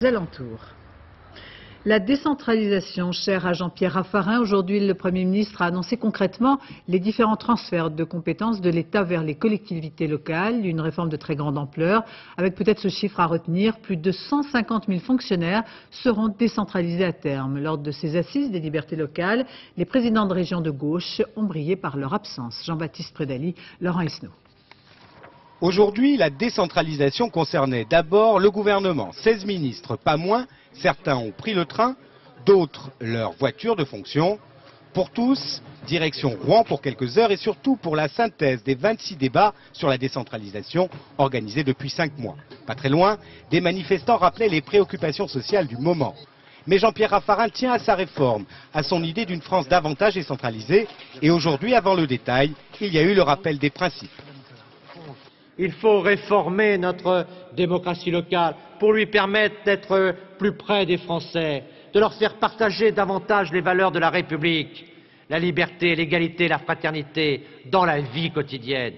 Alentours. La décentralisation, chère à Jean-Pierre Raffarin, aujourd'hui le Premier ministre a annoncé concrètement les différents transferts de compétences de l'État vers les collectivités locales, une réforme de très grande ampleur, avec peut-être ce chiffre à retenir, plus de 150 000 fonctionnaires seront décentralisés à terme. Lors de ces assises des libertés locales, les présidents de régions de gauche ont brillé par leur absence. Jean-Baptiste Prédaly, Laurent Esnault. Aujourd'hui, la décentralisation concernait d'abord le gouvernement. 16 ministres, pas moins. Certains ont pris le train, d'autres leur voiture de fonction. Pour tous, direction Rouen pour quelques heures et surtout pour la synthèse des 26 débats sur la décentralisation organisés depuis 5 mois. Pas très loin, des manifestants rappelaient les préoccupations sociales du moment. Mais Jean-Pierre Raffarin tient à sa réforme, à son idée d'une France davantage décentralisée. Et aujourd'hui, avant le détail, il y a eu le rappel des principes. Il faut réformer notre démocratie locale pour lui permettre d'être plus près des Français, de leur faire partager davantage les valeurs de la République, la liberté, l'égalité, la fraternité dans la vie quotidienne.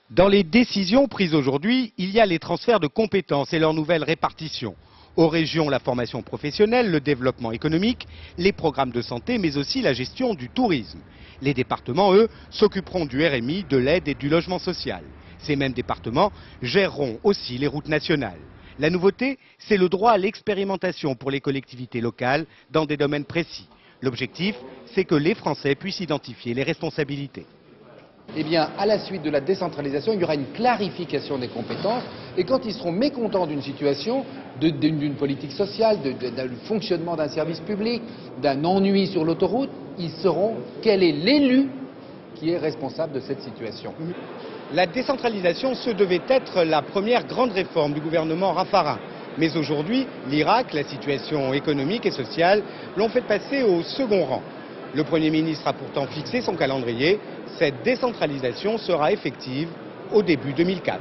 Dans les décisions prises aujourd'hui, il y a les transferts de compétences et leur nouvelle répartition. Aux régions, la formation professionnelle, le développement économique, les programmes de santé, mais aussi la gestion du tourisme. Les départements, eux, s'occuperont du RMI, de l'aide et du logement social. Ces mêmes départements géreront aussi les routes nationales. La nouveauté, c'est le droit à l'expérimentation pour les collectivités locales dans des domaines précis. L'objectif, c'est que les Français puissent identifier les responsabilités. Eh bien, à la suite de la décentralisation, il y aura une clarification des compétences. Et quand ils seront mécontents d'une situation, d'une politique sociale, d'un fonctionnement d'un service public, d'un ennui sur l'autoroute, ils sauront quel est l'élu qui est responsable de cette situation. La décentralisation, ce devait être la première grande réforme du gouvernement Raffarin. Mais aujourd'hui, l'Irak, la situation économique et sociale l'ont fait passer au second rang. Le Premier ministre a pourtant fixé son calendrier. Cette décentralisation sera effective au début 2004.